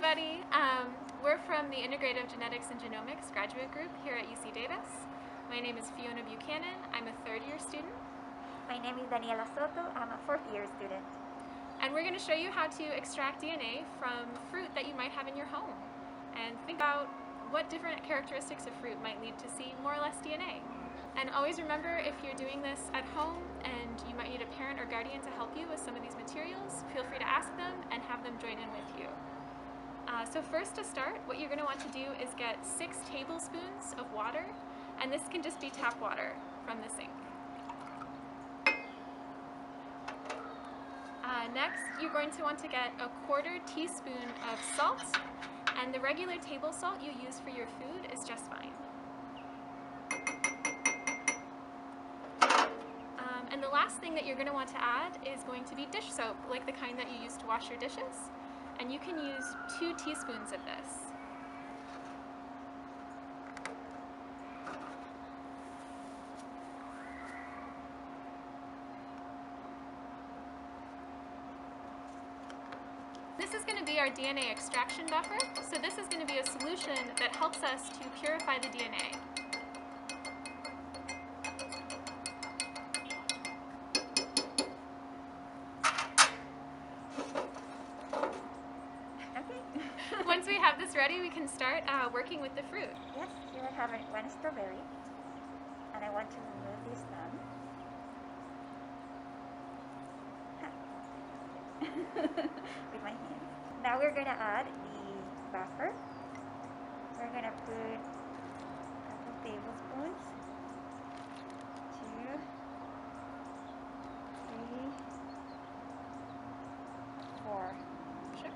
everybody. We're from the Integrative Genetics and Genomics graduate group here at UC Davis. My name is Fiona Buchanan. I'm a third-year student. My name is Daniela Soto. I'm a fourth-year student. And we're going to show you how to extract DNA from fruit that you might have in your home. And think about what different characteristics of fruit might lead to see more or less DNA. And always remember, if you're doing this at home and you might need a parent or guardian to help you with some of these materials, feel free to ask them and have them join in with you. So first, to start, what you're going to want to do is get 6 tablespoons of water, and this can just be tap water from the sink. Next, you're going to want to get a 1/4 teaspoon of salt, and the regular table salt you use for your food is just fine. And the last thing that you're going to want to add is going to be dish soap, like the kind that you use to wash your dishes. And you can use 2 teaspoons of this. This is going to be our DNA extraction buffer. So this is going to be a solution that helps us to purify the DNA. Once we have this ready, we can start working with the fruit. Yes, here I have one strawberry, and I want to remove this stem with my hand. Now we're going to add the buffer. We're going to put a couple tablespoons, 2, 3, 4. Sure.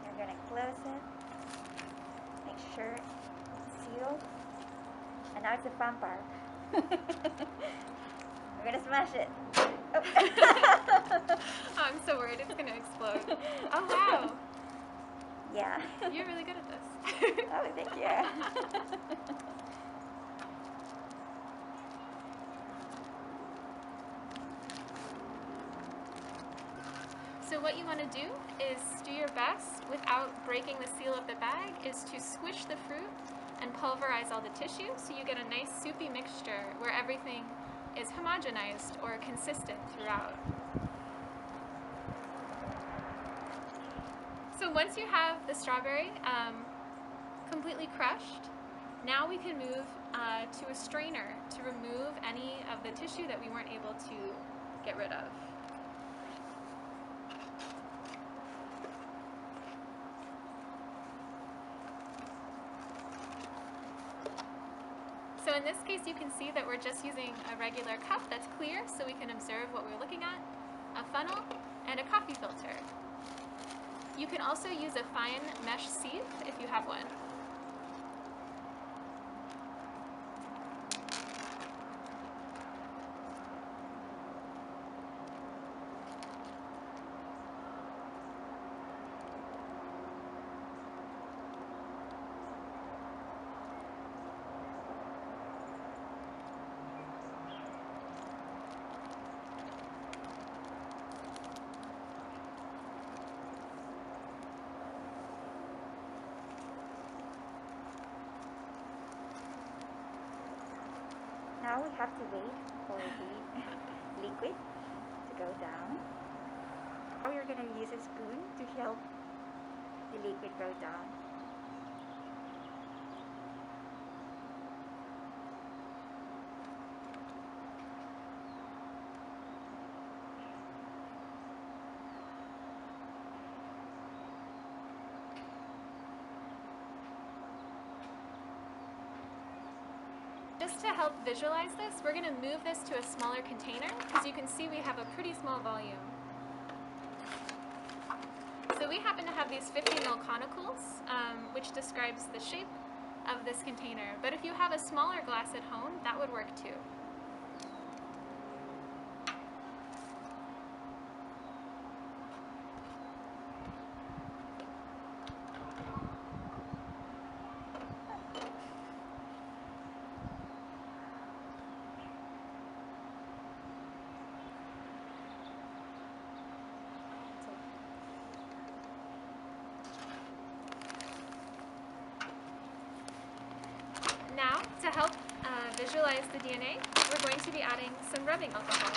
We're going to close it, make sure it's sealed, and now it's a fun part. We're going to smash it. Oh. Oh, I'm so worried it's going to explode. Oh, wow. Yeah. You're really good at this. Oh, thank you. So what you want to do is do your best, without breaking the seal of the bag, is to squish the fruit and pulverize all the tissue so you get a nice soupy mixture where everything is homogenized or consistent throughout. So once you have the strawberry completely crushed, now we can move to a strainer to remove any of the tissue that we weren't able to get rid of. So in this case, you can see that we're just using a regular cup that's clear so we can observe what we're looking at, a funnel, and a coffee filter. You can also use a fine mesh sieve if you have one. Now we have to wait for the liquid to go down. Now we're going to use a spoon to help the liquid go down. Just to help visualize this, we're going to move this to a smaller container because you can see we have a pretty small volume. So we happen to have these 50 ml conicals, which describes the shape of this container. But if you have a smaller glass at home, that would work too. to help visualize the DNA, we're going to be adding some rubbing alcohol.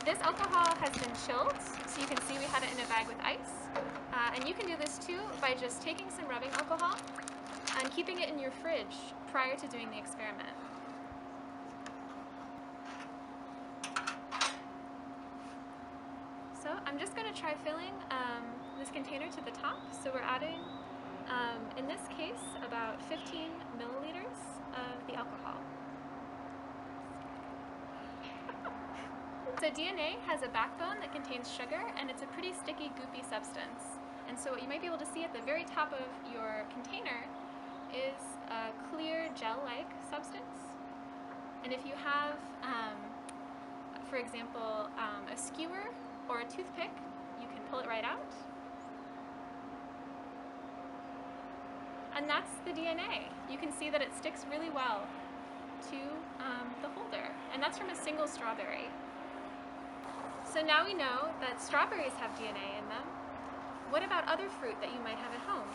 This alcohol has been chilled, so you can see we had it in a bag with ice. And you can do this too by just taking some rubbing alcohol and keeping it in your fridge prior to doing the experiment. So I'm just going to try filling this container to the top. So we're adding, in this case, about 15 milliliters of the alcohol. So DNA has a backbone that contains sugar, and it's a pretty sticky, goopy substance. And so what you might be able to see at the very top of your container is a clear gel-like substance. And if you have, for example, a skewer or a toothpick, you can pull it right out. And that's the DNA. You can see that it sticks really well to the holder. And that's from a single strawberry. So now we know that strawberries have DNA in them. What about other fruit that you might have at home?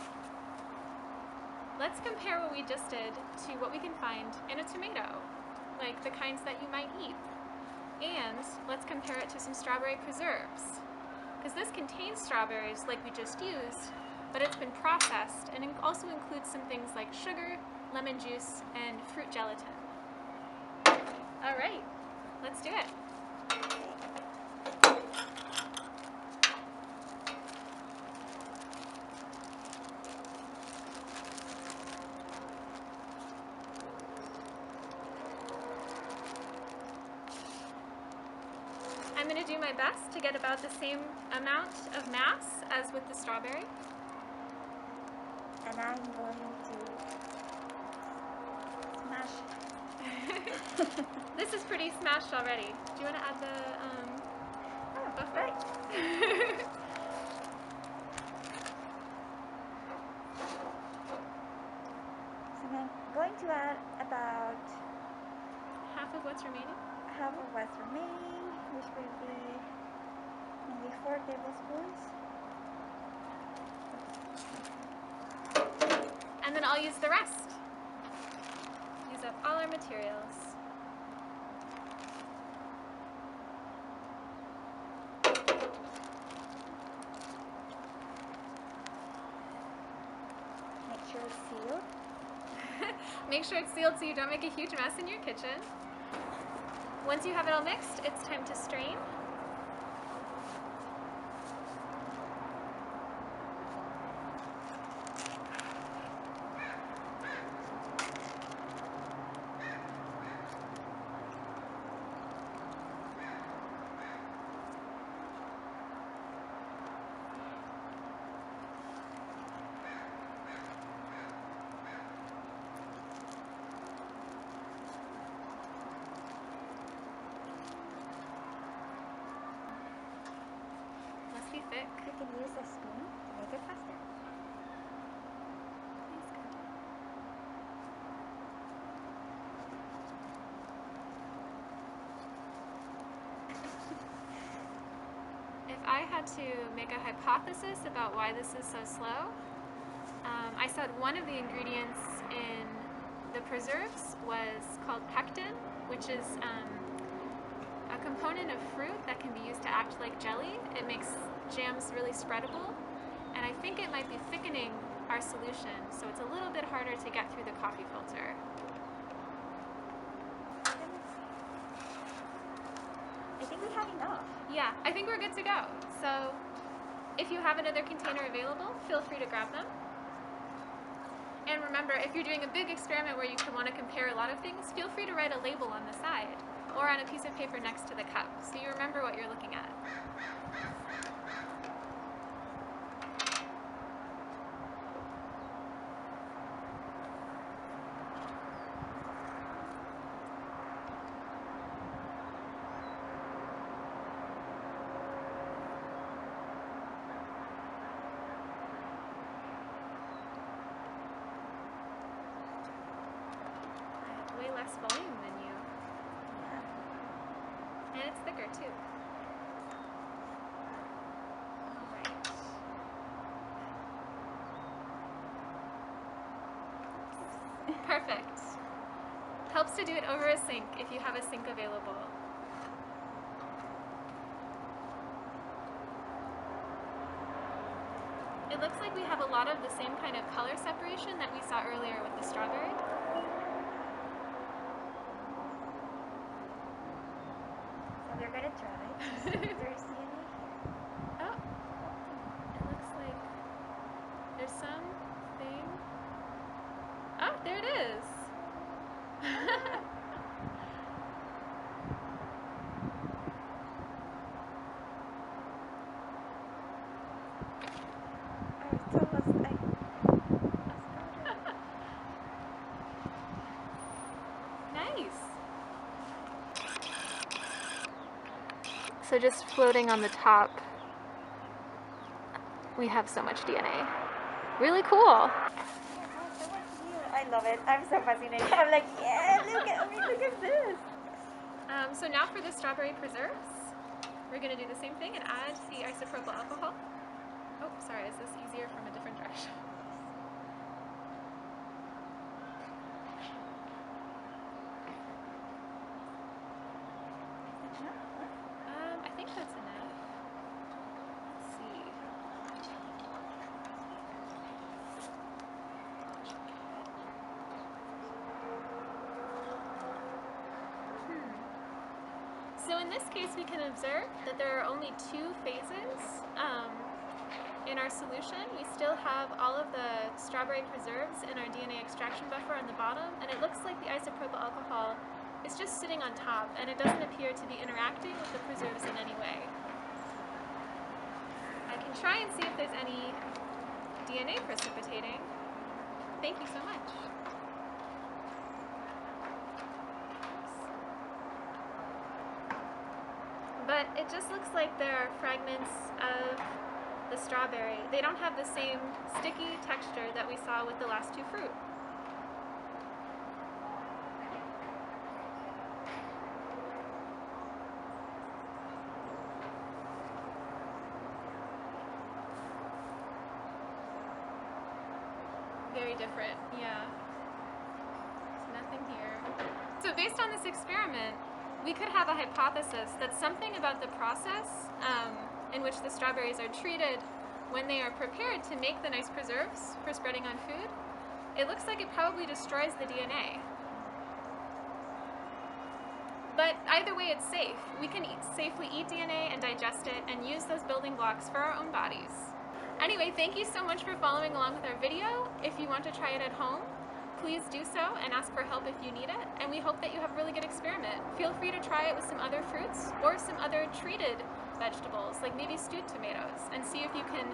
Let's compare what we just did to what we can find in a tomato, like the kinds that you might eat. And let's compare it to some strawberry preserves, because this contains strawberries like we just used, but it's been processed, and it also includes some things like sugar, lemon juice, and fruit gelatin. All right, let's do it. I'm going to do my best to get about the same amount of mass as with the strawberry. And I'm going to smash. This is pretty smashed already. Do you want to add the buffer? Right. So I'm going to add about Half of what's remaining? half of what's remaining, which will be maybe 4 tablespoons. And then I'll use the rest. Use up all our materials. Make sure it's sealed. Make sure it's sealed so you don't make a huge mess in your kitchen. Once you have it all mixed, it's time to strain. Must be thick. You can use a spoon to make it faster. If I had to make a hypothesis about why this is so slow, I said one of the ingredients in the preserves was called pectin, which is a component of fruit that can be used to act like jelly. It makes jams really spreadable, and I think it might be thickening our solution, so it's a little bit harder to get through the coffee filter. I think we have enough. Yeah, I think we're good to go. So if you have another container available, feel free to grab them. And remember, if you're doing a big experiment where you want to compare a lot of things, feel free to write a label on the side or on a piece of paper next to the cup so you remember what you're looking at. Way less volume than you. Yeah. And it's thicker too. Alright. Perfect. helps to do it over a sink if you have a sink available. It looks like we have a lot of the same kind of color separation that we saw earlier with the strawberry. So we're gonna try. There's DNA. Oh, it looks like there's something. Oh, there it is. Nice. So just floating on the top, we have so much DNA. Really cool. I love it. I'm so fascinated. I'm like, yeah, look at me, look at this. So now for the strawberry preserves, we're going to do the same thing and add the isopropyl alcohol. Oh, sorry, is this easier from a different direction? I think that's enough. Let's see. So in this case, we can observe that there are only two phases in our solution. We still have all of the strawberry preserves in our DNA extraction buffer on the bottom, and it looks like the isopropyl alcohol is just sitting on top, and it doesn't appear to be interacting with the preserves in any way. I can try and see if there's any DNA precipitating. Thank you so much. But it just looks like there are fragments of the strawberry. They don't have the same sticky texture that we saw with the last two fruit. Very different, yeah. There's nothing here. So based on this experiment, we could have a hypothesis that something about the process in which the strawberries are treated when they are prepared to make the nice preserves for spreading on food, it looks like it probably destroys the DNA. But either way, it's safe. We can safely eat DNA and digest it and use those building blocks for our own bodies. Anyway, thank you so much for following along with our video. If you want to try it at home, please do so and ask for help if you need it. And we hope that you have a really good experiment. Feel free to try it with some other fruits or some other treated vegetables, like maybe stewed tomatoes, and see if you can,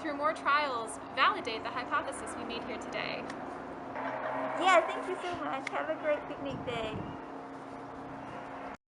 through more trials, validate the hypothesis we made here today. Yeah, thank you so much. Have a great picnic day.